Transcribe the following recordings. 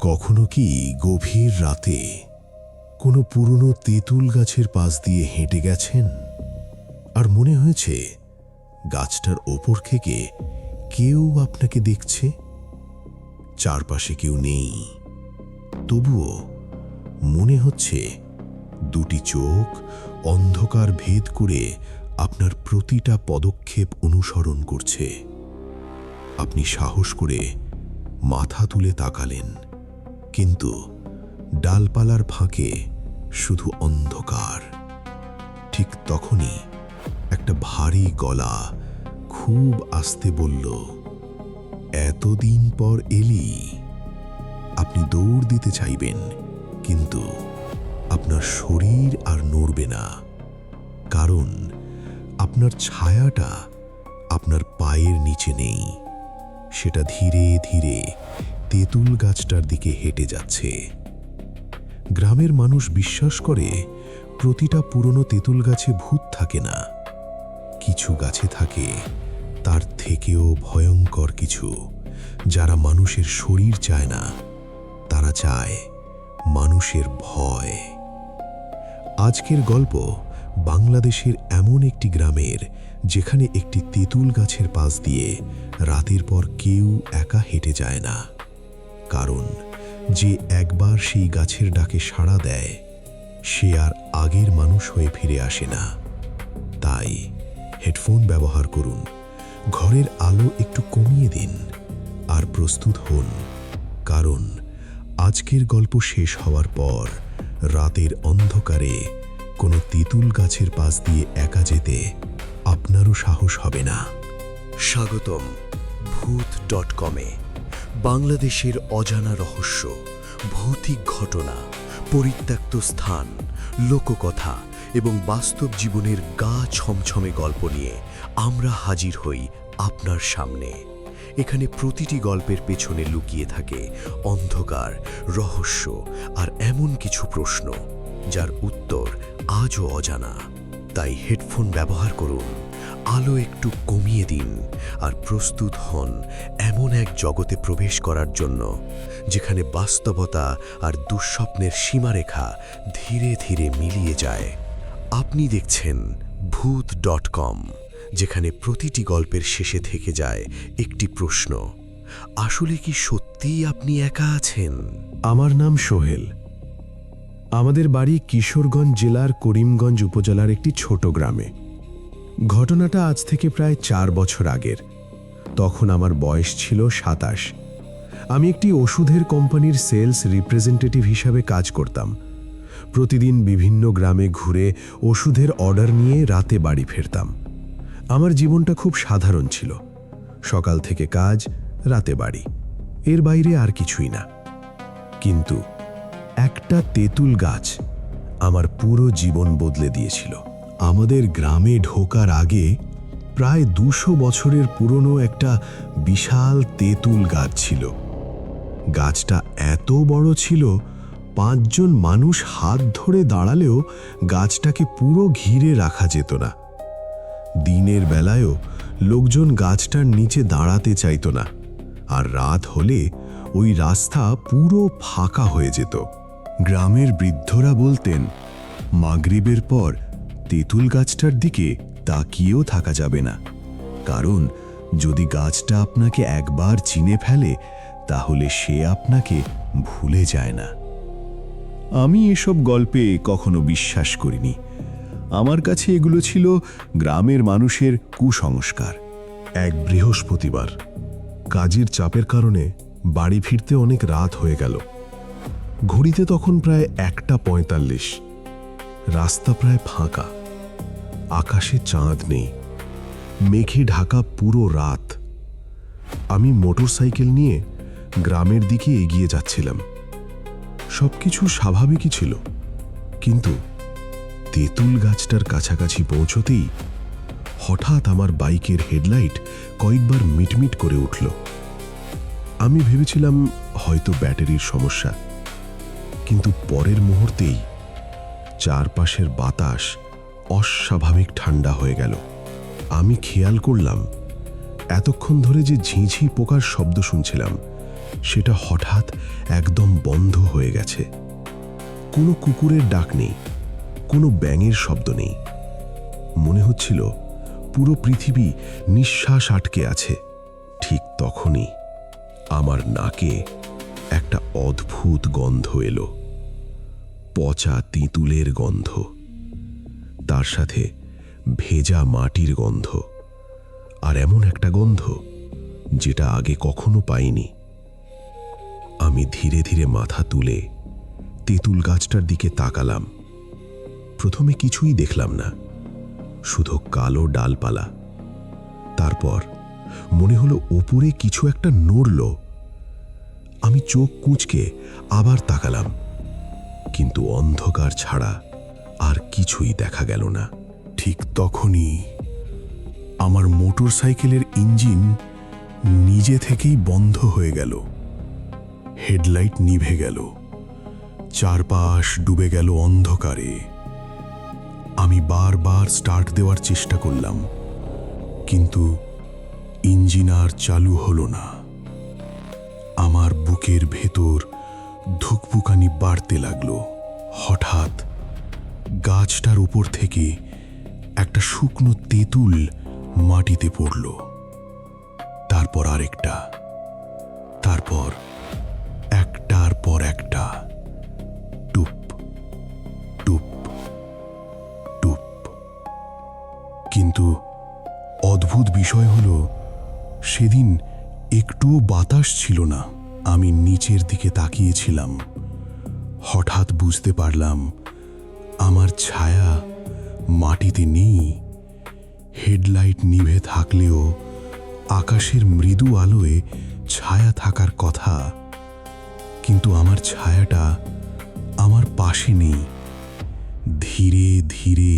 কখনো কি গভীর রাতে কোনো পুরনো তেঁতুল গাছের পাশ দিয়ে হেঁটে গেছেন আর মনে হয়েছে গাছটার ওপর থেকে কেউ আপনাকে দেখছে? চারপাশে কেউ নেই, তবুও মনে হচ্ছে দুটি চোখ অন্ধকার ভেদ করে আপনার প্রতিটা পদক্ষেপ অনুসরণ করছে। আপনি সাহস করে মাথা তুলে তাকালেন, কিন্তু ডালপালার ফাঁকে শুধু অন্ধকার। ঠিক তখনই একটা ভারী গলা খুব আস্তে বলল, এতদিন পর এলি। আপনি দৌড় দিতে চাইবেন, কিন্তু আপনার শরীর আর নড়বে না, কারণ আপনার ছায়াটা আপনার পায়ের নিচে নেই। সেটা ধীরে ধীরে তেঁতুল গাছটার দিকে হেঁটে যাচ্ছে। গ্রামের মানুষ বিশ্বাস করে প্রতিটা পুরনো তেঁতুল গাছে ভূত থাকে না, কিছু গাছে থাকে তার থেকেও ভয়ঙ্কর কিছু, যারা মানুষের শরীর চায় না, তারা চায় মানুষের ভয়। আজকের গল্প বাংলাদেশের এমন একটি গ্রামের, যেখানে একটি তেঁতুল গাছের পাশ দিয়ে রাতের পর কেউ একা হেঁটে যায় না, কারণ যে একবার সেই গাছের ডাকে সাড়া দেয় সে আর আগের মানুষ হয়ে ফিরে আসে না। তাই হেডফোন ব্যবহার করুন, ঘরের আলো একটু কমিয়ে দিন আর প্রস্তুত হন, কারণ আজকের গল্প শেষ হওয়ার পর রাতের অন্ধকারে কোনো তেঁতুল গাছের পাশ দিয়ে একা যেতে আপনারও সাহস হবে না। স্বাগতম ভূত.com-এ। বাংলাদেশের অজানা রহস্য, ভৌতিক ঘটনা, পরিত্যক্ত স্থান, লোককথা এবং বাস্তব জীবনের গা ছমছমে গল্প নিয়ে আমরা হাজির হই আপনার সামনে। এখানে প্রতিটি গল্পের পেছনে লুকিয়ে থাকে অন্ধকার, রহস্য আর এমন কিছু প্রশ্ন যার উত্তর আজও অজানা। তাই হেডফোন ব্যবহার করুন, আলো একটু কমিয়ে দিন আর প্রস্তুত হন এমন এক জগতে প্রবেশ করার জন্য, যেখানে বাস্তবতা আর দুঃস্বপ্নের সীমারেখা ধীরে ধীরে মিলিয়ে যায়। আপনি দেখছেন ভূত.com, যেখানে প্রতিটি গল্পের শেষে থেকে যায় একটি প্রশ্ন, আসলে কি সত্যিই আপনি একা আছেন? আমার নাম সোহেল। আমাদের বাড়ি কিশোরগঞ্জ জেলার করিমগঞ্জ উপজেলার একটি ছোট গ্রামে। ঘটনাটা আজ থেকে প্রায় 4 বছর আগের। তখন আমার বয়স ছিল 27। আমি একটি ওষুধের কোম্পানির সেলস রিপ্রেজেন্টেটিভ হিসাবে কাজ করতাম। প্রতিদিন বিভিন্ন গ্রামে ঘুরে ওষুধের অর্ডার নিয়ে রাতে বাড়ি ফিরতাম। আমার জীবনটা খুব সাধারণ ছিল, সকাল থেকে কাজ, রাতে বাড়ি, এর বাইরে আর কিছুই না। কিন্তু একটা তেঁতুল গাছ আমার পুরো জীবন বদলে দিয়েছিল। আমাদের গ্রামে ঢোকার আগে প্রায় 200 বছরের পুরনো একটা বিশাল তেঁতুল গাছ ছিল। গাছটা এত বড় ছিল, 5 জন মানুষ হাত ধরে দাঁড়ালেও গাছটাকে পুরো ঘিরে রাখা যেত না। দিনের বেলায়ও লোকজন গাছটার নিচে দাঁড়াতে চাইত না, আর রাত হলে ওই রাস্তা পুরো ফাঁকা হয়ে যেত। গ্রামের বৃদ্ধরা বলতেন, মাগরিবের পর তেঁতুল গাছটার দিকে তাকিয়েও থাকা যাবে না, কারণ যদি গাছটা আপনাকে একবার চিনে ফেলে তাহলে সে আপনাকে ভুলে যায় না। আমি এসব গল্পে কখনো বিশ্বাস করিনি। আমার কাছে এগুলো ছিল গ্রামের মানুষের কুসংস্কার। এক বৃহস্পতিবার কাজের চাপের কারণে বাড়ি ফিরতে অনেক রাত হয়ে গেল। ঘড়িতে তখন প্রায় 1:45। রাস্তা প্রায় ফাঁকা, আকাশে চাঁদ নেই, মেঘে ঢাকা পুরো রাত। আমি মোটরসাইকেল নিয়ে গ্রামের দিকে এগিয়ে যাচ্ছিলাম। সবকিছু স্বাভাবিকই ছিল, কিন্তু তেঁতুল গাছটার কাছাকাছি পৌঁছতেই হঠাৎ আমার বাইকের হেডলাইট কয়েকবার মিটমিট করে উঠল। আমি ভেবেছিলাম হয়তো ব্যাটারির সমস্যা, কিন্তু পরের মুহূর্তেই চারপাশের বাতাস অস্বাভাবিক ঠান্ডা হয়ে গেল। আমি খেয়াল করলাম এতক্ষণ ধরে যে ঝিঁঝি পোকার শব্দ শুনছিলাম সেটা হঠাৎ একদম হয়ে গেছে। কোনো কুকুরের ডাক নেই, কোনো ব্যাঙের শব্দ নেই। মনে হচ্ছিল পুরো পৃথিবী নিঃশ্বাস আটকে আছে। ঠিক তখনই আমার নাকে একটা অদ্ভুত গন্ধ এলো, পচা তেঁতুলের গন্ধ, তার সাথে ভেজা মাটির গন্ধ, আর এমন একটা গন্ধ যেটা আগে কখনো পাইনি। আমি ধীরে ধীরে মাথা তুলে তেঁতুল গাছটার দিকে তাকালাম। প্রথমে কিছুই দেখলাম না, শুধু কালো ডালপালা। তারপর মনে হলো ওপরে কিছু একটা নড়ল। আমি চোখ কুঁচকে আবার তাকালাম, কিন্তু অন্ধকার ছাড়া আর কিছুই দেখা গেল না। ঠিক তখনই আমার মোটরসাইকেলের ইঞ্জিন নিজে থেকেই বন্ধ হয়ে গেল। হেডলাইট নিভে গেল, চারপাশ ডুবে গেল অন্ধকারে। আমি বারবার স্টার্ট দেওয়ার চেষ্টা করলাম, কিন্তু ইঞ্জিন আর চালু হলো না। আমার বুকের ভেতর ধুকপুকানি বাড়তে লাগলো। হঠাৎ গাছটার উপর থেকে একটা শুকনো তেঁতুল মাটিতে পড়ল, তারপর আরেকটা, তারপর একটার পর একটা, টুপ টুপ টুপ। কিন্তু অদ্ভুত বিষয় হলো, সেদিন একটুও বাতাস ছিল না। আমি নিচের দিকে তাকিয়েছিলাম, হঠাৎ বুঝতে পারলাম আমার ছায়া মাটিতে নেই। হেডলাইট নিভে থাকলেও আকাশের মৃদু আলোয় ছায়া থাকার কথা, কিন্তু আমার ছায়াটা আমার পাশে নেই। ধীরে ধীরে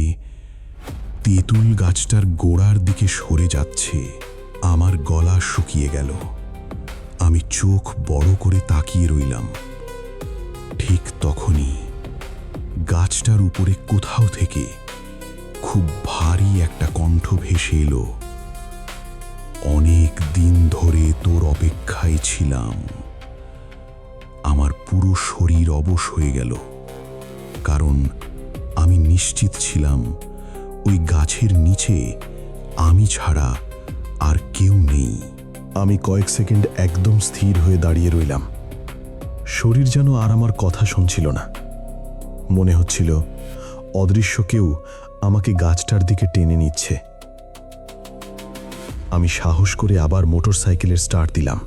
তেঁতুল গাছটার গোড়ার দিকে সরে যাচ্ছে। আমার গলা শুকিয়ে গেল। আমি চোখ বড় করে তাকিয়ে রইলাম। ঠিক তখনই গাছটার উপরে কোথাও থেকে খুব ভারী একটা কণ্ঠ ভেসে এলো, অনেক দিন ধরে তোর অপেক্ষায় ছিলাম। আমার পুরো শরীর অবশ হয়ে গেল, কারণ আমি নিশ্চিত ছিলাম ওই গাছের নিচে আমি ছাড়া আর কেউ নেই। আমি কয়েক সেকেন্ড একদম স্থির হয়ে দাঁড়িয়ে রইলাম। শরীর যেন আর আমার কথা শুনছিল না। মনে হচ্ছিল অদৃশ্য কেউ আমাকে গাছটার দিকে টেনে নিচ্ছে। আমি সাহস করে আবার মোটরসাইকেলের স্টার্ট দিলাম।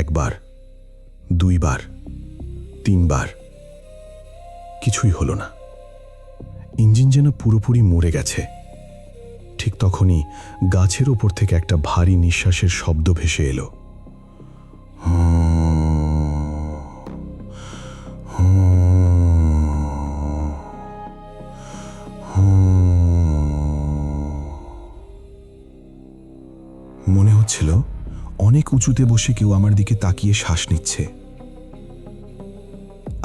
একবার, দুইবার, তিনবার, কিছুই হলো না। ইঞ্জিন যেন পুরোপুরি মরে গেছে। ঠিক তখনই গাছের ওপর থেকে একটা ভারী নিঃশ্বাসের শব্দ ভেসে এলো। মনে হচ্ছিল অনেক উঁচুতে বসে কেউ আমার দিকে তাকিয়ে শ্বাস নিচ্ছে।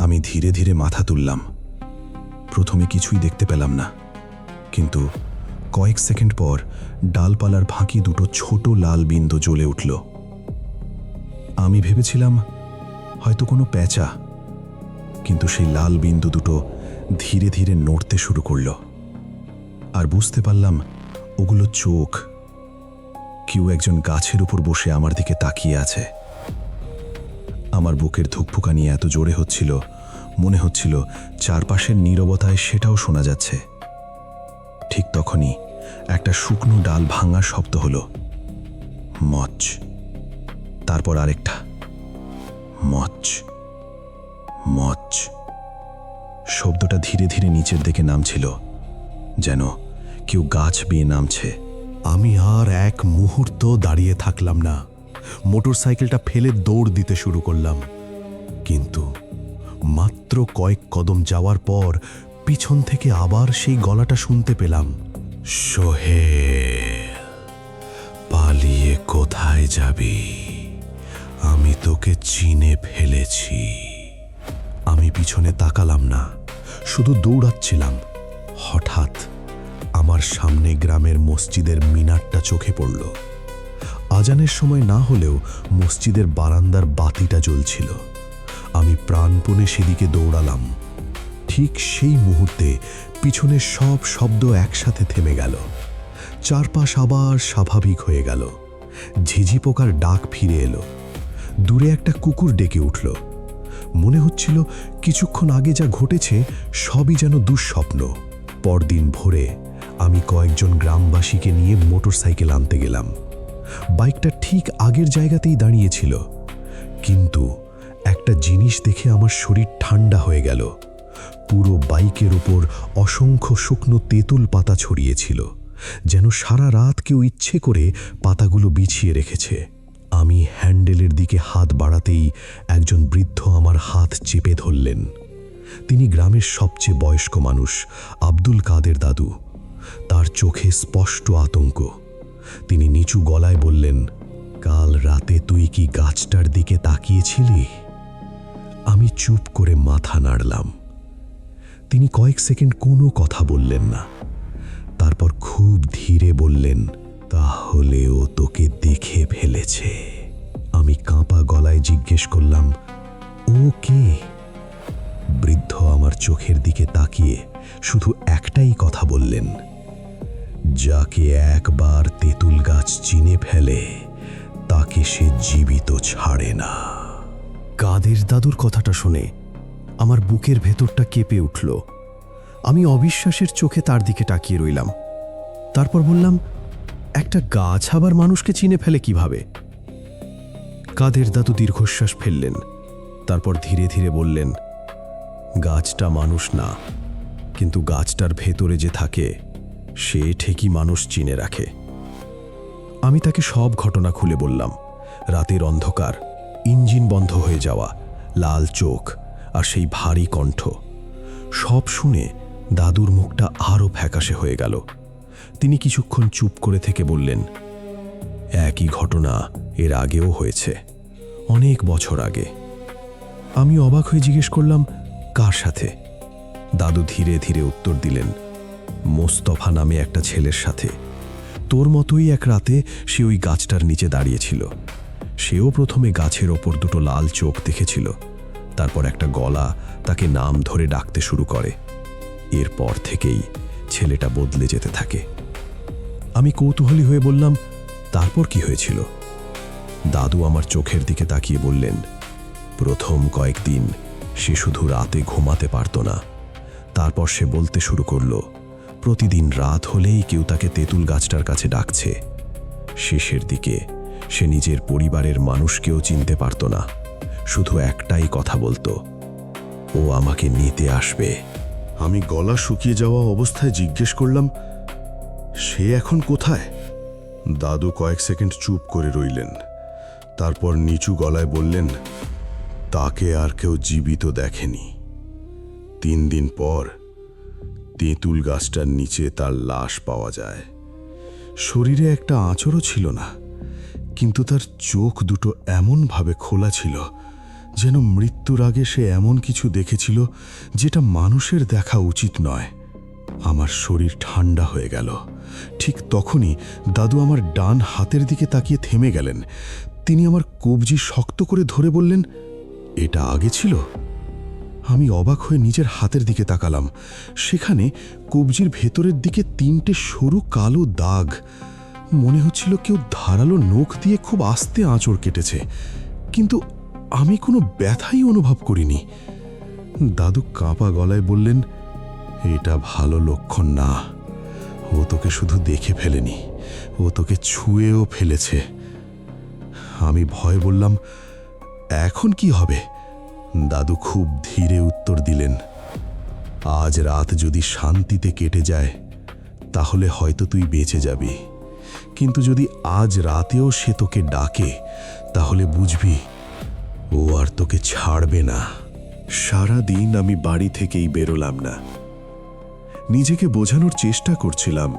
আমি ধীরে ধীরে মাথা তুললাম। প্রথমে কিছুই দেখতে পেলাম না, কিন্তু কয়েক সেকেন্ড পর ডালপালার ফাঁকি দুটো ছোট লাল বিন্দু জ্বলে উঠল। আমি ভেবেছিলাম হয়তো কোনো প্যাঁচা, কিন্তু সেই লাল বিন্দু দুটো ধীরে ধীরে নড়তে শুরু করল। আর বুঝতে পারলাম ওগুলো চোখ। কেউ একজন গাছের উপর বসে আমার দিকে তাকিয়ে আছে। আমার বুকের ধুকপুকানি এত জোরে হচ্ছিল, মনে হচ্ছিল চারপাশের নীরবতায় সেটাও শোনা যাচ্ছে। ঠিক তখনই একটা শুকনো ডাল ভাঙার শব্দ হলো, মচ। তারপর আরেকটা, মচ মচ। শব্দটা ধীরে ধীরে নিচের দিকে নামছিল, যেন কেউ গাছ বেয়ে নামছে। আমি আর এক মুহূর্ত দাঁড়িয়ে থাকলাম না। মোটরসাইকেলটা ফেলে দৌড় দিতে শুরু করলাম। কিন্তু মাত্র কয়েক কদম যাওয়ার পর পিছন থেকে আবার সেই গলাটা শুনতে পেলাম, সোহেল, পালিয়ে কোথায় যাবি? আমি তোকে চিনে ফেলেছি। আমি পিছনে তাকালাম না, শুধু দৌড়াচ্ছিলাম। হঠাৎ আমার সামনে গ্রামের মসজিদের মিনারটা চোখে পড়ল। আজানের সময় না হলেও মসজিদের বারান্দার বাতিটা জ্বলছিল। আমি প্রাণপণে সেদিকে দৌড়ালাম। ঠিক সেই মুহূর্তে পিছনের সব শব্দ একসাথে থেমে গেল। চারপাশ আবার স্বাভাবিক হয়ে গেল। ঝিঝি পোকার ডাক ফিরে এলো। দূরে একটা কুকুর ডেকে উঠল। মনে হচ্ছিল কিছুক্ষণ আগে যা ঘটেছে সবই যেন দুঃস্বপ্ন। পরদিন ভোরে আমি কয়েকজন গ্রামবাসীকে নিয়ে মোটরসাইকেল আনতে গেলাম। বাইকটা ঠিক আগের জায়গাতেই দাঁড়িয়েছিল, কিন্তু একটা জিনিস দেখে আমার শরীর ঠান্ডা হয়ে গেল। পুরো বাইকের ওপর অসংখ্য শুকনো তেঁতুল পাতা ছড়িয়েছিল, যেন সারা রাত কেউ ইচ্ছে করে পাতাগুলো বিছিয়ে রেখেছে। আমি হ্যান্ডেলের দিকে হাত বাড়াতেই একজন বৃদ্ধ আমার হাত চেপে ধরলেন। তিনি গ্রামের সবচেয়ে বয়স্ক মানুষ, আব্দুল কাদের দাদু। তার চোখে স্পষ্ট আতঙ্ক। তিনি নিচু গলায় বললেন, কাল রাতে তুই কি গাছটার দিকে তাকিয়েছিলি? আমি চুপ করে মাথা নাড়লাম। তিনি কয়েক সেকেন্ড কোনো কথা বললেন না। তারপর খুব ধীরে বললেন, তাহলে ও তোকে দেখে ফেলেছে। আমি কাঁপা গলায় জিজ্ঞেস করলাম, ও কে? বৃদ্ধ আমার চোখের দিকে তাকিয়ে শুধু একটাই কথা বললেন, যাকে একবার তেঁতুল গাছ চিনে ফেলে তাকে সে জীবিত ছাড়ে না। কাদের দাদুর কথাটা শুনে আমার বুকের ভেতরটা কেঁপে উঠল। আমি অবিশ্বাসের চোখে তার দিকে তাকিয়ে রইলাম। তারপর বললাম, একটা গাছ আবার মানুষকে চিনে ফেলে কিভাবে? কাদের দাদু দীর্ঘশ্বাস ফেললেন। তারপর ধীরে ধীরে বললেন, গাছটা মানুষ না, কিন্তু গাছটার ভেতরে যে থাকে সে ঠিকই মানুষ চিনে রাখে। আমি তাকে সব ঘটনা খুলে বললাম। রাতের অন্ধকার, ইঞ্জিন বন্ধ হয়ে যাওয়া, লাল চোখ আর সেই ভারী কণ্ঠ। সব শুনে দাদুর মুখটা আরও ফ্যাকাশে হয়ে গেল। তিনি কিছুক্ষণ চুপ করে থেকে বললেন, একই ঘটনা এর আগেও হয়েছে, অনেক বছর আগে। আমি অবাক হয়ে জিজ্ঞেস করলাম, কার সাথে? দাদু ধীরে ধীরে উত্তর দিলেন, মোস্তফা নামে একটা ছেলের সাথে। তোর মতোই এক রাতে সে ওই গাছটার নিচে দাঁড়িয়েছিল। সেও প্রথমে গাছের ওপর দুটো লাল চোখ দেখেছিল। তারপর একটা গলা তাকে নাম ধরে ডাকতে শুরু করে। এরপর থেকেই ছেলেটা বদলে যেতে থাকে। আমি কৌতূহলী হয়ে বললাম, তারপর কি হয়েছিল? দাদু আমার চোখের দিকে তাকিয়ে বললেন, প্রথম কয়েকদিন সে শুধু রাতে ঘুমাতে পারত না। তারপর সে বলতে শুরু করলো, প্রতিদিন রাত হলেই কেউ তাকে তেঁতুল গাছটার কাছে ডাকছে। শেষের দিকে সে নিজের পরিবারের মানুষকেও চিনতে পারত না। শুধু একটাই কথা বলতো, ও আমাকে নিতে আসবে। আমি গলা শুকিয়ে যাওয়া অবস্থায় জিজ্ঞেস করলাম, সে এখন কোথায়? দাদু কয়েক সেকেন্ড চুপ করে রইলেন। তারপর নিচু গলায় বললেন, তাকে আর কেউ জীবিত দেখেনি। 3 দিন পর তেঁতুল গাছটার নিচে তার লাশ পাওয়া যায়। শরীরে একটা আঁচড়ও ছিল না, কিন্তু তার চোখ দুটো এমনভাবে খোলা ছিল যেন মৃত্যুর আগে সে এমন কিছু দেখেছিল যেটা মানুষের দেখা উচিত নয়। আমার শরীর ঠান্ডা হয়ে গেল। ঠিক তখনই দাদু আমার ডান হাতের দিকে তাকিয়ে থেমে গেলেন। তিনি আমার কবজি শক্ত করে ধরে বললেন, এটা আগে ছিল? আমি অবাক হয়ে নিজের হাতের দিকে তাকালাম। সেখানে কবজির ভেতরের দিকে 3টে সরু কালো দাগ। মনে হচ্ছিল কেউ ধারালো নখ দিয়ে খুব আস্তে আঁচড় কেটেছে, কিন্তু আমি কোনো ব্যথাই অনুভব করিনি। দাদু কাঁপা গলায় বললেন, এটা ভালো লক্ষণ না। ও তোকে শুধু দেখে ফেলেনি, ও তোকে ছুঁয়েও ফেলেছে। আমি ভয় বললাম, এখন কি হবে? দাদু খুব ধীরে উত্তর দিলেন, আজ রাত যদি শান্তিতে কেটে যায় তাহলে হয়তো তুই বেঁচে যাবি, কিন্তু যদি আজ রাতেও সে তোকে ডাকে তাহলে বুঝবি ও আর তোকে ছাড়বে না। সারা দিন আমি বাড়ি থেকেই বেরোলাম না। নিজেকে বোঝানোর চেষ্টা করছিলাম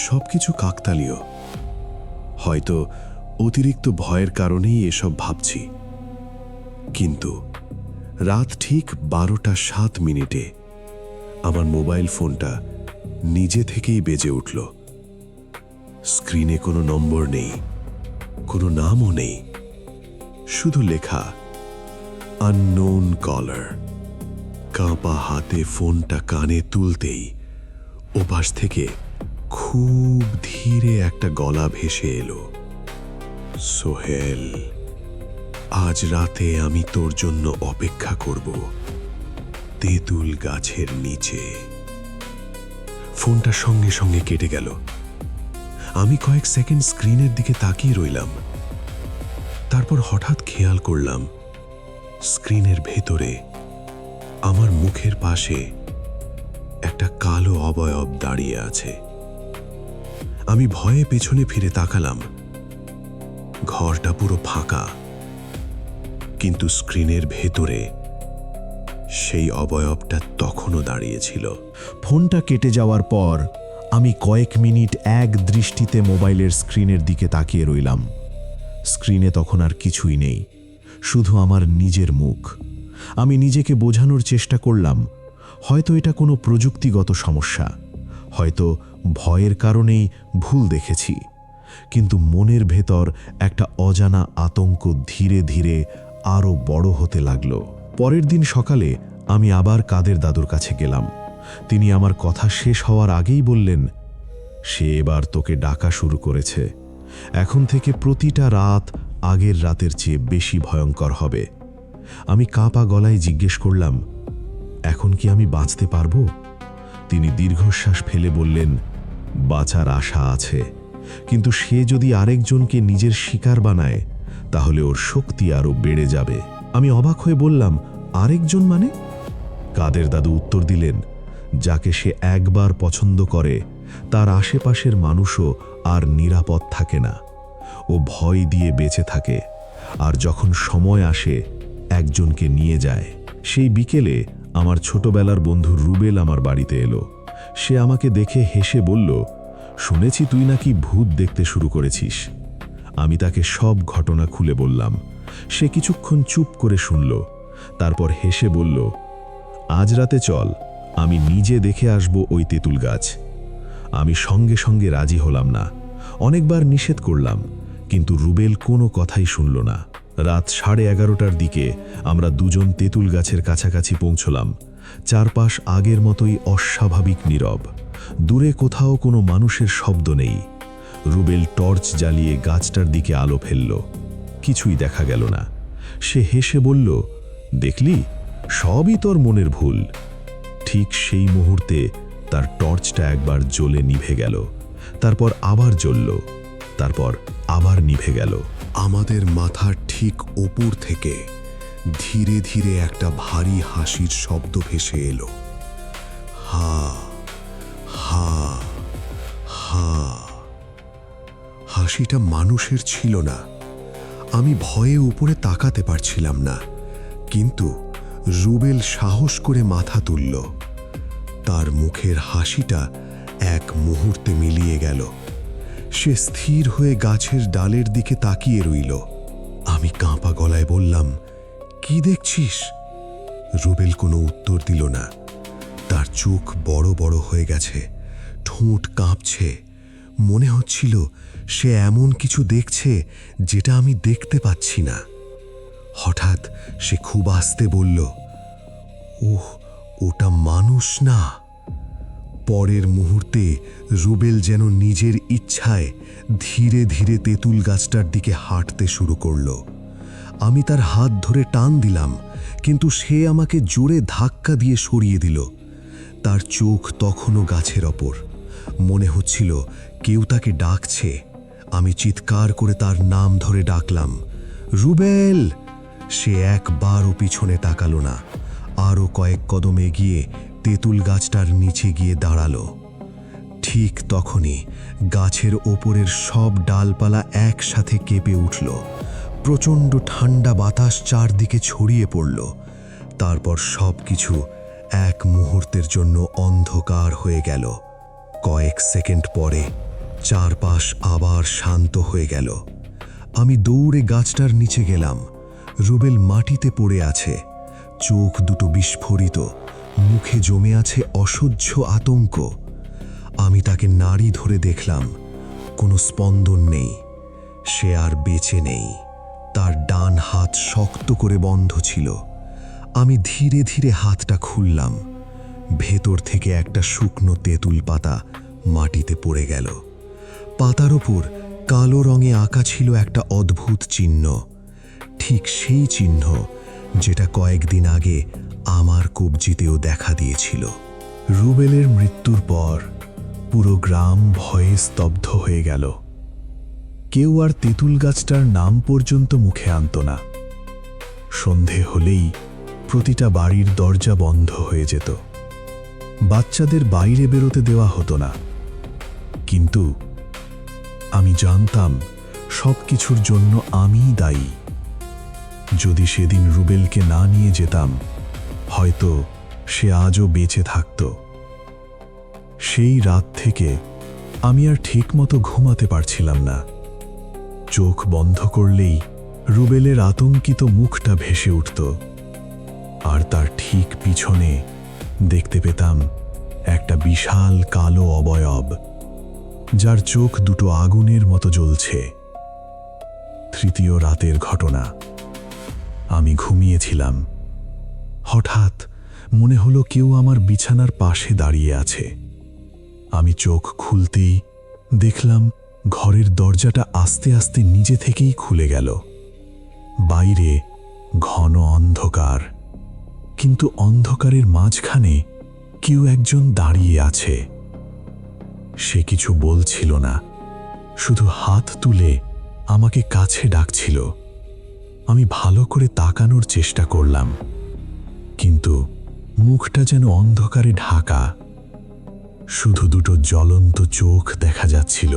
সবকিছু কাকতালীয়, হয়তো অতিরিক্ত ভয়ের কারণেই এসব ভাবছি। কিন্তু রাত ঠিক 12টা 7 মিনিটে আমার মোবাইল ফোনটা নিজে থেকেই বেজে উঠল। স্ক্রিনে কোনো নম্বর নেই, কোনো নামও নেই, শুধু লেখা, আননোন কলার। কাঁপা হাতে ফোনটা কানে তুলতেই ওপাশ থেকে খুব ধীরে একটা গলা ভেসে এলো। সোহেল, আজ রাতে আমি তোর জন্য অপেক্ষা করব তেঁতুল গাছের নিচে। ফোনটা সঙ্গে সঙ্গে কেটে গেল। আমি কয়েক সেকেন্ড স্ক্রিনের দিকে তাকিয়ে রইলাম। তারপর হঠাৎ খেয়াল করলাম স্ক্রিনের ভেতরে আমার মুখের পাশে একটা কালো অবয়ব দাঁড়িয়ে আছে। আমি ভয়ে পেছনে ফিরে তাকালাম। ঘরটা পুরো ফাঁকা, কিন্তু স্ক্রিনের ভেতরে সেই অবয়বটা তখনও দাঁড়িয়েছিল। ফোনটা কেটে যাওয়ার পর আমি কয়েক মিনিট এক দৃষ্টিতে মোবাইলের স্ক্রিনের দিকে তাকিয়ে রইলাম। স্ক্রিনে তখন আর কিছুই নেই, শুধু আমার নিজের মুখ। আমি নিজেকে বোঝানোর চেষ্টা করলাম, হয়তো এটা কোনো প্রযুক্তিগত সমস্যা, হয়তো ভয়ের কারণেই ভুল দেখেছি। কিন্তু মনের ভেতর একটা অজানা আতঙ্ক ধীরে ধীরে আরও বড় হতে লাগলো। পরের দিন সকালে আমি আবার কাদের দাদুর কাছে গেলাম। তিনি আমার কথা শেষ হওয়ার আগেই বললেন, সে এবার তোকে ডাকা শুরু করেছে। এখন থেকে প্রতিটা রাত আগের রাতের চেয়ে বেশি ভয়ঙ্কর হবে। আমি কাঁপা গলায় জিজ্ঞেস করলাম, এখন কি আমি বাঁচতে পারবো? তিনি দীর্ঘশ্বাস ফেলে বললেন, বাঁচার আশা আছে, কিন্তু সে যদি আরেকজনকে নিজের শিকার বানায় তাহলে ওর শক্তি আরও বেড়ে যাবে। আমি অবাক হয়ে বললাম, আরেকজন মানে? কাদের দাদু উত্তর দিলেন, যাকে সে একবার পছন্দ করে তার আশেপাশের মানুষও আর নিরাপদ থাকে না। ও ভয় দিয়ে বেঁচে থাকে, আর যখন সময় আসে একজনকে নিয়ে যায়। সেই বিকেলে আমার ছোটবেলার বন্ধু রুবেল আমার বাড়িতে এলো। সে আমাকে দেখে হেসে বলল, শুনেছি তুই নাকি ভূত দেখতে শুরু করেছিস। আমি তাকে সব ঘটনা খুলে বললাম। সে কিছুক্ষণ চুপ করে শুনল, তারপর হেসে বলল, আজ রাতে চল, আমি নিজে দেখে আসব ওই তেঁতুল গাছ। আমি সঙ্গে সঙ্গে রাজি হলাম না। অনেকবার নিষেধ করলাম, কিন্তু রুবেল কোনো কথাই শুনল না। রাত 11:30টার দিকে আমরা দুজন তেঁতুল গাছের কাছাকাছি পৌঁছলাম। চারপাশ আগের মতোই অস্বাভাবিক নীরব। দূরে কোথাও কোনো মানুষের শব্দ নেই। রুবেল টর্চ জ্বালিয়ে গাছটার দিকে আলো ফেলল। কিছুই দেখা গেল না। সে হেসে বলল, দেখলি, সবই তোর মনের ভুল। ঠিক সেই মুহূর্তে তার টর্চটা একবার জ্বলে নিভে গেল, তারপর আবার জ্বলল, তারপর আবার নিভে গেল। আমাদের মাথার ঠিক ওপর থেকে ধীরে ধীরে একটা ভারী হাসির শব্দ ভেসে এলো। হা হা হা। হাসিটা মানুষের ছিল না। আমি ভয়ে উপরে তাকাতে পারছিলাম না, কিন্তু রুবেল সাহস করে মাথা তুলল। তার মুখের হাসিটা এক মুহূর্তে মিলিয়ে গেল। সে স্থির হয়ে গাছের ডালের দিকে তাকিয়ে রইল। আমি কাঁপা গলায় বললাম, কি দেখছিস? রুবেল কোনো উত্তর দিল না। তার চোখ বড় বড় হয়ে গেছে, ঠোঁট কাঁপছে। মনে হচ্ছিল সে এমন কিছু দেখছে যেটা আমি দেখতে পাচ্ছি না। হঠাৎ সে খুব আস্তে বলল, ওহ, ওটা মানুষ না। পরের মুহূর্তে রুবেল যেন নিজের ইচ্ছায় ধীরে ধীরে তেঁতুল গাছটার দিকে হাঁটতে শুরু করল। আমি তার হাত ধরে টান দিলাম, কিন্তু সে আমাকে জোরে ধাক্কা দিয়ে সরিয়ে দিল। তার চোখ তখনও গাছের ওপর। মনে হচ্ছিল কেউ তাকে ডাকছে। আমি চিৎকার করে তার নাম ধরে ডাকলাম, রুবেল! সে একবারও পিছনে তাকালো না। আরও কয়েক কদম এগিয়ে তেঁতুল গাছটার নিচে গিয়ে দাঁড়ালো। ঠিক তখনই গাছের ওপরের সব ডালপালা একসাথে কেঁপে উঠল। প্রচণ্ড ঠান্ডা বাতাস চারদিকে ছড়িয়ে পড়ল। তারপর সব কিছু এক মুহূর্তের জন্য অন্ধকার হয়ে গেল। কয়েক সেকেন্ড পরে চারপাশ আবার শান্ত হয়ে গেল। আমি দৌড়ে গাছটার নিচে গেলাম। রুবেল মাটিতে পড়ে আছে, চোখ দুটো বিস্ফোরিত, মুখে জমে আছে অসহ্য আতঙ্ক। আমি তাকে নাড়ি ধরে দেখলাম, কোনো স্পন্দন নেই। সে আর বেঁচে নেই। তার ডান হাত শক্ত করে বন্ধ ছিল। আমি ধীরে ধীরে হাতটা খুললাম। ভেতর থেকে একটা শুকনো তেঁতুল পাতা মাটিতে পড়ে গেল। পাতার ওপর কালো রঙে আঁকা ছিল একটা অদ্ভুত চিহ্ন, ঠিক সেই চিহ্ন যেটা কয়েকদিন আগে আমার কবজিতেও দেখা দিয়েছিল। রুবেলের মৃত্যুর পর পুরো গ্রাম ভয়ে স্তব্ধ হয়ে গেল। কেউ আর তেঁতুল গাছটার নাম পর্যন্ত মুখে আনত না। সন্ধে হলেই প্রতিটা বাড়ির দরজা বন্ধ হয়ে যেত। বাচ্চাদের বাইরে বেরোতে দেওয়া হতো না। কিন্তু আমি জানতাম সব কিছুর জন্য আমিই দায়ী। যদি সেদিন রুবেলকে না নিয়ে যেতাম, হয়তো সে আজও বেঁচে থাকত। সেই রাত থেকে আমি আর ঠিকমতো ঘুমাতে পারছিলাম না। চোখ বন্ধ করলেই রুবেলের আতঙ্কিত মুখটা ভেসে উঠত, আর তার ঠিক পিছনে দেখতে পেতাম একটা বিশাল কালো অবয়ব, যার চোখ দুটো আগুনের মতো জ্বলছে। তৃতীয় রাতের ঘটনা। আমি ঘুমিয়েছিলাম। হঠাৎ মনে হলো কেউ আমার বিছানার পাশে দাঁড়িয়ে আছে। আমি চোখ খুলতেই দেখলাম ঘরের দরজাটা আস্তে আস্তে নিজে থেকেই খুলে গেল। বাইরে ঘন অন্ধকার, কিন্তু অন্ধকারের মাঝখানে কেউ একজন দাঁড়িয়ে আছে। সে কিছু বলছিল না, শুধু হাত তুলে আমাকে কাছে ডাকছিল। আমি ভালো করে তাকানোর চেষ্টা করলাম, কিন্তু মুখটা যেন অন্ধকারে ঢাকা। শুধু দুটো জ্বলন্ত চোখ দেখা যাচ্ছিল।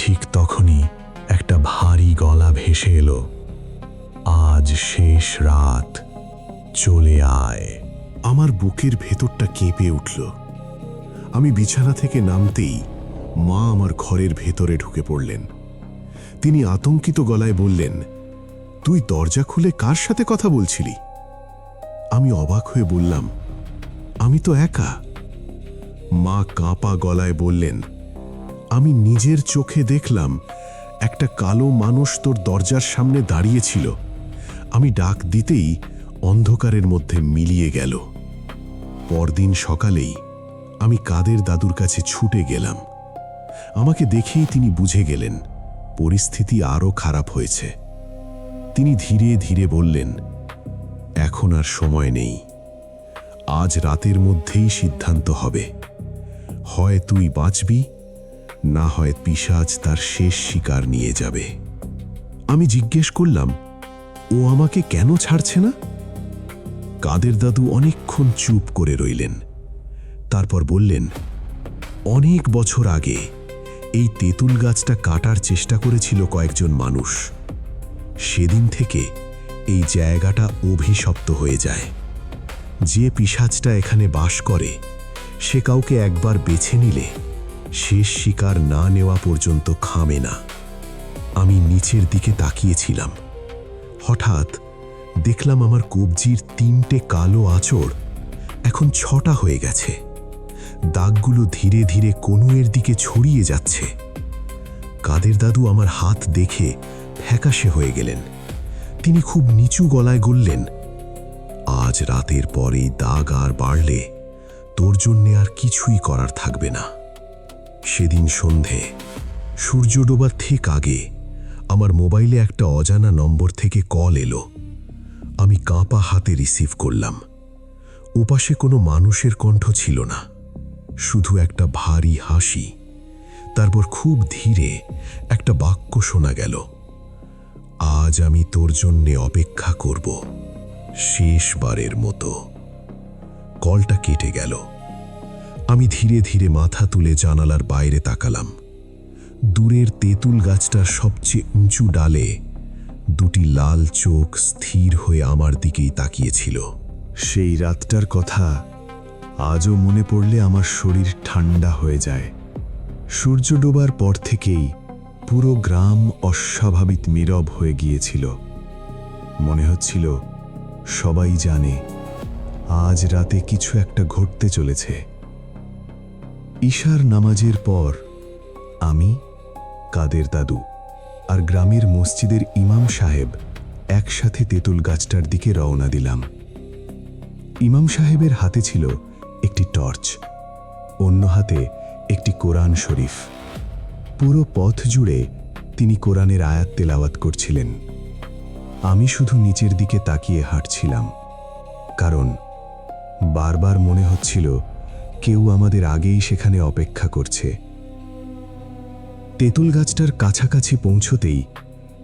ঠিক তখনই একটা ভারী গলা ভেসে এলো, আজ শেষ রাত, চলে আয়। আমার বুকের ভেতরটা কেঁপে উঠল। আমি বিছানা থেকে নামতেই মা আমার ঘরের ভেতরে ঢুকে পড়লেন। তিনি আতঙ্কিত গলায় বললেন, তুই দরজা খুলে কার সাথে কথা বলছিলি? আমি অবাক হয়ে বললাম, আমি তো একা। মা কাঁপা গলায় বললেন, আমি নিজের চোখে দেখলাম একটা কালো মানুষ তোর দরজার সামনে দাঁড়িয়েছিল। আমি ডাক দিতেই অন্ধকারের মধ্যে মিলিয়ে গেল। পরদিন সকালেই আমি কাদের দাদুর কাছে ছুটে গেলাম। আমাকে দেখেই তিনি বুঝে গেলেন পরিস্থিতি আরও খারাপ হয়েছে। তিনি ধীরে ধীরে বললেন, এখন আর সময় নেই। আজ রাতের মধ্যেই সিদ্ধান্ত হবে। হয় তুই বাঁচবি, না হয় পিশাচ তার শেষ শিকার নিয়ে যাবে। আমি জিজ্ঞেস করলাম, ও আমাকে কেন ছাড়ছে না? কাদের দাদু অনেকক্ষণ চুপ করে রইলেন। তারপর বললেন, অনেক বছর আগে এই তেঁতুল গাছটা কাটার চেষ্টা করেছিল কয়েকজন মানুষ। সেদিন থেকে এই জায়গাটা অভিশপ্ত হয়ে যায়। যে পিশাচটা এখানে বাস করে, সে কাউকে একবার বেছে নিলে শেষ শিকার না নেওয়া পর্যন্ত থামে না। আমি নিচের দিকে তাকিয়েছিলাম। হঠাৎ দেখলাম আমার কবজির 3টে কালো আঁচড় এখন 6টা হয়ে গেছে। দাগগুলো ধীরে ধীরে কনুয়ের দিকে ছড়িয়ে যাচ্ছে। কাদের দাদু আমার হাত দেখে ফ্যাকাশে হয়ে গেলেন। তিনি খুব নিচু গলায় বললেন, আজ রাতের পরেই দাগ আর বাড়লে তোর জন্যে আর কিছুই করার থাকবে না। সেদিন সন্ধে সূর্য ডোবার ঠিক আগে আমার মোবাইলে একটা অজানা নম্বর থেকে কল এলো। আমি কাঁপা হাতে রিসিভ করলাম। ওপাশে কোনো মানুষের কণ্ঠ ছিল না, শুধু একটা ভারী হাসি। তারপর খুব ধীরে একটা বাক্য শোনা গেল, আজ আমি তোর জন্যে অপেক্ষা করব, শেষবারের মতো। কলটা কেটে গেল। আমি ধীরে ধীরে মাথা তুলে জানালার বাইরে তাকালাম। দূরের তেঁতুল গাছটার সবচেয়ে উঁচু ডালে দুটি লাল চোখ স্থির হয়ে আমার দিকেই তাকিয়েছিল। সেই রাতটার কথা আজও মনে পড়লে আমার শরীর ঠান্ডা হয়ে যায়। সূর্য ডোবার পর থেকেই পুরো গ্রাম অস্বাভাবিক নীরব হয়ে গিয়েছিল। মনে হচ্ছিল সবাই জানে আজ রাতে কিছু একটা ঘটতে চলেছে। ঈশার নামাজের পর আমি, কাদের দাদু আর গ্রামের মসজিদের ইমাম সাহেব একসাথে তেঁতুল গাছটার দিকে রওনা দিলাম। ইমাম সাহেবের হাতে ছিল একটি টর্চ, অন্য হাতে একটি কোরআন শরীফ। পুরো পথ জুড়ে তিনি কোরআনের আয়াত তেলাওয়াত করছিলেন। আমি শুধু নিচের দিকে তাকিয়ে হাঁটছিলাম, কারণ বারবার মনে হচ্ছিল কেউ আমাদের আগেই সেখানে অপেক্ষা করছে। তেঁতুল গাছটার কাছাকাছি পৌঁছতেই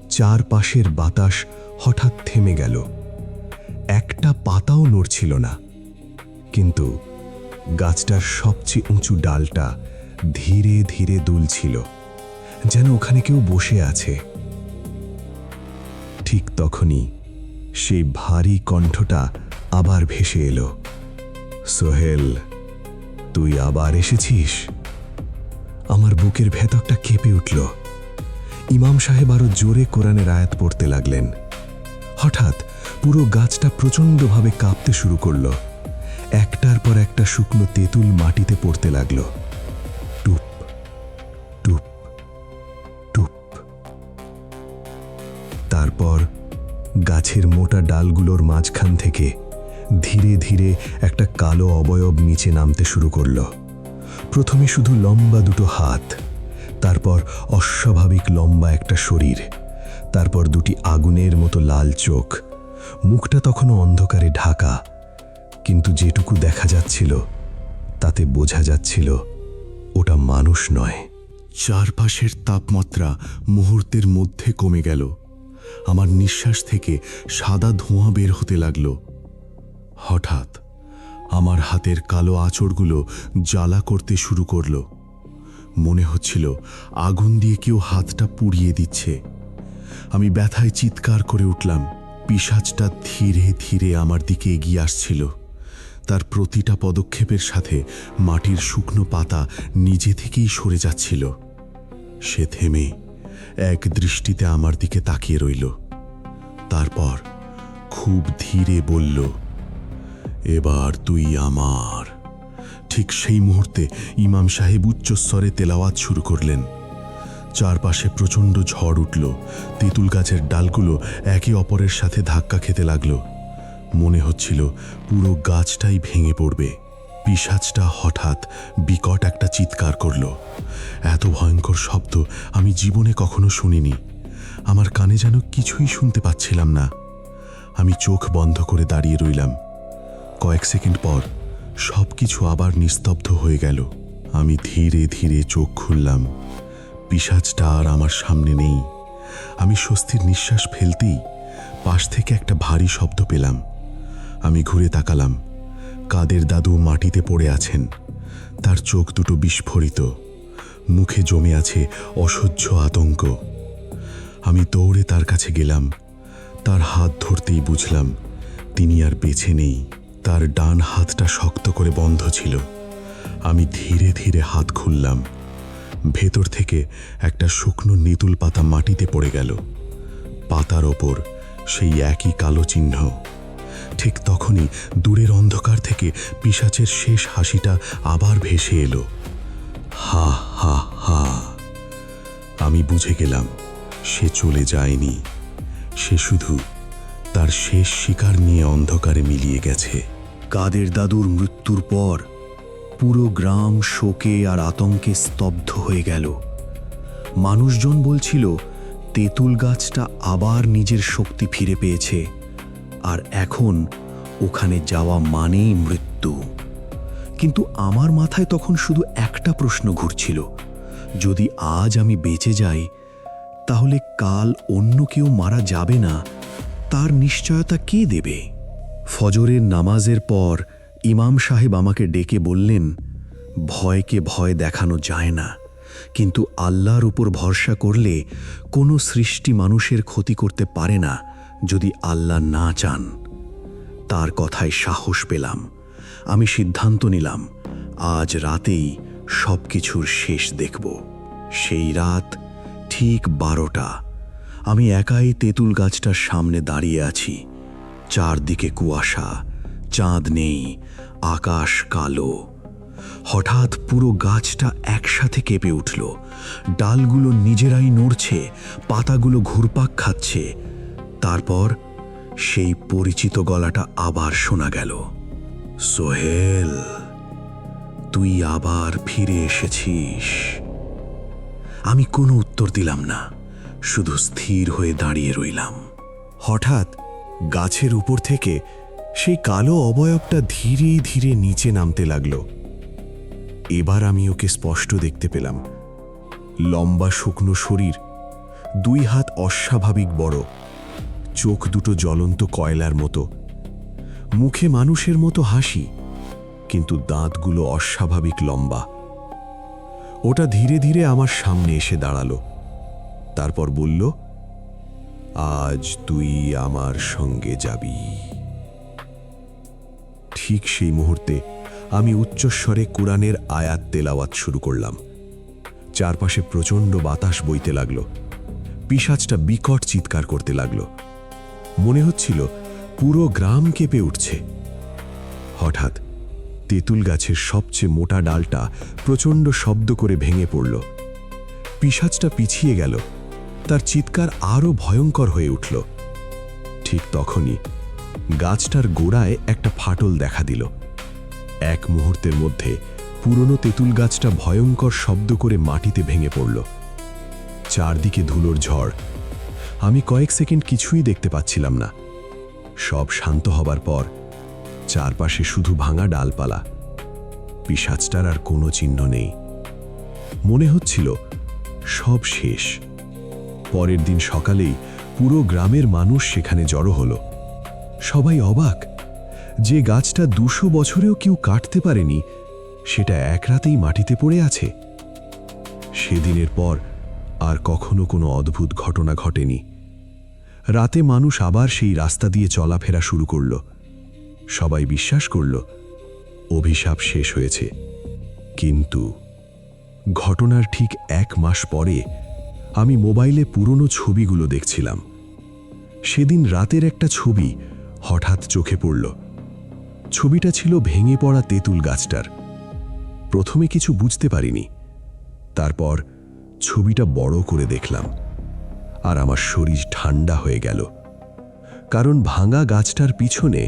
চারপাশের বাতাস হঠাৎ থেমে গেল। একটা পাতাও নড়ছিল না, কিন্তু গাছটার সবচেয়ে উঁচু ডালটা ধীরে ধীরে দুলছিল, যেন ওখানে কেউ বসে আছে। ঠিক তখনই সেই ভারী কণ্ঠটা আবার ভেসে এলো, সোহেল, তুই আবার এসেছিস? আমার বুকের ভেতরটা কেঁপে উঠল। ইমাম সাহেব আরো জোরে কোরআনের আয়াত পড়তে লাগলেন। হঠাৎ পুরো গাছটা প্রচণ্ডভাবে কাঁপতে শুরু করলো। একটার পর একটা শুকনো তেঁতুল মাটিতে পড়তে লাগলো। টুপ টুপ টুপ। তারপর গাছের মোটা ডালগুলোর মাঝখান থেকে ধীরে ধীরে একটা কালো অবয়ব নিচে নামতে শুরু করলো। প্রথমে শুধু লম্বা দুটো হাত, তারপর অস্বাভাবিক লম্বা একটা শরীর, তারপর দুটি আগুনের মতো লাল চোখ। মুখটা তখনও অন্ধকারে ঢাকা, কিন্তু যেটুকু দেখা যাচ্ছিল তাতে বোঝা যাচ্ছিল ওটা মানুষ নয়। চারপাশের তাপমাত্রা মুহূর্তের মধ্যে কমে গেল। আমার নিঃশ্বাস থেকে সাদা ধোঁয়া বের হতে লাগলো। হঠাৎ আমার হাতের কালো আঁচড়গুলো জ্বালা করতে শুরু করলো। মনে হচ্ছিল আগুন দিয়ে কেউ হাতটা পুড়িয়ে দিচ্ছে। আমি ব্যথায় চিৎকার করে উঠলাম। পিশাচটা ধীরে ধীরে আমার দিকে এগিয়ে আসছিল। তার প্রতিটা পদক্ষেপের সাথে মাটির শুকনো পাতা নিজে থেকেই সরে যাচ্ছিল। সে থেমে এক দৃষ্টিতে আমার দিকে তাকিয়ে রইল। তারপর খুব ধীরে বলল, এবার তুই আমার। ঠিক সেই মুহূর্তে ইমাম সাহেব উচ্চস্বরে তেলাওয়াত শুরু করলেন। চারপাশে প্রচণ্ড ঝড় উঠল। তেঁতুল গাছের ডালগুলো একে অপরের সাথে ধাক্কা খেতে লাগল। মনে হচ্ছিল পুরো গাছটাই ভেঙে পড়বে। পিশাচটা হঠাৎ বিকট একটা চিৎকার করল। এত ভয়ঙ্কর শব্দ আমি জীবনে কখনো শুনিনি। আমার কানে যেন কিছুই শুনতে পাচ্ছিলাম না। আমি চোখ বন্ধ করে দাঁড়িয়ে রইলাম। কয়েক সেকেন্ড পর সবকিছু আবার নিস্তব্ধ হয়ে গেল। আমি ধীরে ধীরে চোখ খুললাম। পিশাচটা আর আমার সামনে নেই। আমি স্বস্তির নিঃশ্বাস ফেলতেই পাশ থেকে একটা ভারী শব্দ পেলাম। আমি ঘুরে তাকালাম। কাদের দাদু মাটিতে পড়ে আছেন। তার চোখ দুটো বিস্ফোরিত, মুখে জমে আছে অসহ্য আতঙ্ক। আমি দৌড়ে তার কাছে গেলাম। তার হাত ধরতেই বুঝলাম তিনি আর বেঁচে নেই। তার ডান হাতটা শক্ত করে বন্ধ ছিল। আমি ধীরে ধীরে হাত খুললাম। ভেতর থেকে একটা শুকনো নিতুল পাতা মাটিতে পড়ে গেল। পাতার ওপর সেই একই কালো চিহ্ন। ঠিক তখনই দূরের অন্ধকার থেকে পিশাচের শেষ হাসিটা আবার ভেসে এলো। হা হা হা। আমি বুঝে গেলাম সে চলে যায়নি। সে শুধু তার শেষ শিকার নিয়ে অন্ধকারে মিলিয়ে গেছে। কাদের দাদুর মৃত্যুর পর পুরো গ্রাম শোকে আর আতঙ্কে স্তব্ধ হয়ে গেল। মানুষজন বলছিল তেঁতুল গাছটা আবার নিজের শক্তি ফিরে পেয়েছে, আর এখন ওখানে যাওয়া মানেই মৃত্যু। কিন্তু আমার মাথায় তখন শুধু একটা প্রশ্ন ঘুরছিল, যদি আজ আমি বেঁচে যাই তাহলে কাল অন্য কেউ মারা যাবে না, তার নিশ্চয়তা কে দেবে? ফজরের নামাজের পর ইমাম সাহেব আমাকে ডেকে বললেন, ভয়কে ভয় দেখানো যায় না, কিন্তু আল্লাহর উপর ভরসা করলে কোনো সৃষ্টি মানুষের ক্ষতি করতে পারে না যদি আল্লাহ না চান। তার কথায় সাহস পেলাম। আমি সিদ্ধান্ত নিলাম আজ রাতেই সব কিছুর শেষ দেখব। সেই রাত ঠিক 12টা। আমি একাই তেঁতুল গাছটার সামনে দাঁড়িয়ে আছি। চারদিকে কুয়াশা, চাঁদ নেই, আকাশ কালো। হঠাৎ পুরো গাছটা একসাথে কেঁপে উঠল। ডালগুলো নিজেরাই নড়ছে, পাতাগুলো ঘুরপাক খাচ্ছে। তারপর সেই পরিচিত গলাটা আবার শোনা গেল, সোহেল, তুই আবার ফিরে এসেছিস। আমি কোনো উত্তর দিলাম না, শুধু স্থির হয়ে দাঁড়িয়ে রইলাম। হঠাৎ গাছের উপর থেকে সেই কালো অবয়বটা ধীরে ধীরে নিচে নামতে লাগল। এবার আমি ওকে স্পষ্ট দেখতে পেলাম। লম্বা শুকনো শরীর, 2 হাত অস্বাভাবিক বড়, চোখ দুটো জ্বলন্ত কয়লার মতো, মুখে মানুষের মতো হাসি, কিন্তু দাঁতগুলো অস্বাভাবিক লম্বা। ওটা ধীরে ধীরে আমার সামনে এসে দাঁড়ালো। তারপর বলল, আজ তুই আমার সঙ্গে যাবি। ঠিক সেই মুহূর্তে আমি উচ্চস্বরে কুরআনের আয়াত তেলাওয়াত শুরু করলাম। চারপাশে প্রচণ্ড বাতাস বইতে লাগলো। পিশাচটা বিকট চিৎকার করতে লাগলো। মনে হচ্ছিল পুরো গ্রাম কেঁপে উঠছে। হঠাৎ তেঁতুল গাছের সবচেয়ে মোটা ডালটা প্রচণ্ড শব্দ করে ভেঙে পড়ল। পিশাচটা পিছিয়ে গেল, তার চিৎকার আরও ভয়ঙ্কর হয়ে উঠল। ঠিক তখনই গাছটার গোড়ায় একটা ফাটল দেখা দিল। এক মুহূর্তের মধ্যে পুরনো তেঁতুল গাছটা ভয়ঙ্কর শব্দ করে মাটিতে ভেঙে পড়ল। চারদিকে ধুলোর ঝড়। আমি কয়েক সেকেন্ড কিছুই দেখতে পাচ্ছিলাম না। সব শান্ত হবার পর চারপাশে শুধু ভাঙা ডালপালা। পিশাচটার আর কোনো চিহ্ন নেই। মনে হচ্ছিল সব শেষ। পরের দিন সকালেই পুরো গ্রামের মানুষ সেখানে জড়ো হলো। সবাই অবাক, যে গাছটা 200 বছরেও কেউ কাটতে পারেনি, সেটা এক রাতেই মাটিতে পড়ে আছে। সেদিনের পর আর কখনো কোনো অদ্ভুত ঘটনা ঘটেনি। রাতে মানুষ আবার সেই রাস্তা দিয়ে চলাফেরা শুরু করল। সবাই বিশ্বাস করল অভিশাপ শেষ হয়েছে। কিন্তু ঘটনার ঠিক 1 মাস পরে আমি মোবাইলে পুরনো ছবিগুলো দেখছিলাম। সেদিন রাতের একটা ছবি হঠাৎ চোখে পড়ল। ছবিটা ছিল ভেঙে পড়া তেঁতুল গাছটার। প্রথমে কিছু বুঝতে পারিনি। তারপর ছবিটা বড় করে দেখলাম, আর আমার শরীর ঠান্ডা হয়ে গেল। কারণ ভাঙা গাছটার পিছনে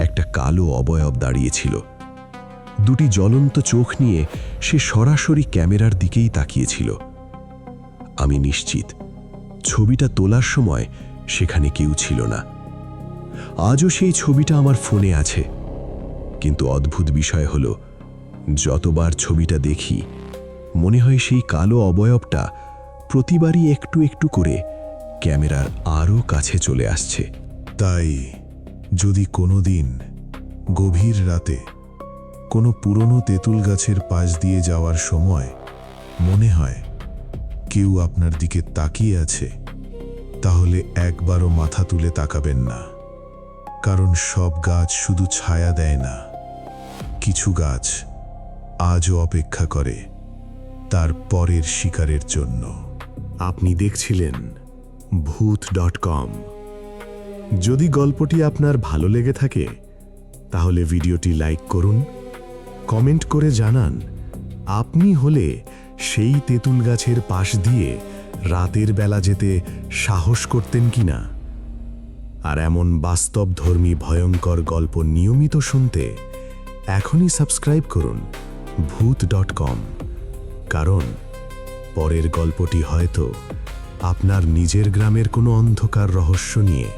একটা কালো অবয়ব দাঁড়িয়েছিল। 2টি জ্বলন্ত চোখ নিয়ে সে সরাসরি ক্যামেরার দিকেই তাকিয়েছিল। আমি নিশ্চিত ছবিটা তোলার সময় সেখানে কেউ ছিল না। আজও সেই ছবিটা আমার ফোনে আছে। কিন্তু অদ্ভুত বিষয় হলো, যতবার ছবিটা দেখি মনে হয় সেই কালো অবয়বটা প্রতিবারই একটু একটু করে ক্যামেরার আরও কাছে চলে আসছে। তাই যদি কোনোদিন গভীর রাতে কোনো পুরনো তেঁতুল গাছের পাশ দিয়ে যাওয়ার সময় মনে হয় কেউ আপনার দিকে তাকিয়ে আছে, তাহলে একবারও মাথা তুলে তাকাবেন না। কারণ সব গাছ শুধু ছায়া দেয় না, কিছু গাছ আজও অপেক্ষা করে তার পরের শিকারের জন্য। আপনি দেখছিলেন ভূত.com। যদি গল্পটি আপনার ভালো লেগে থাকে তাহলে ভিডিওটি লাইক করুন, কমেন্ট করে জানান আপনি হলে সেই তেঁতুল গাছের পাশ দিয়ে রাতের বেলা যেতে সাহস করতেন কিনা। আর এমন বাস্তবধর্মী ভয়ঙ্কর গল্প নিয়মিত শুনতে এখনই সাবস্ক্রাইব করুন ভূত.com। কারণ পরের গল্পটি হয়তো আপনার নিজের গ্রামের কোনো অন্ধকার রহস্য নিয়ে।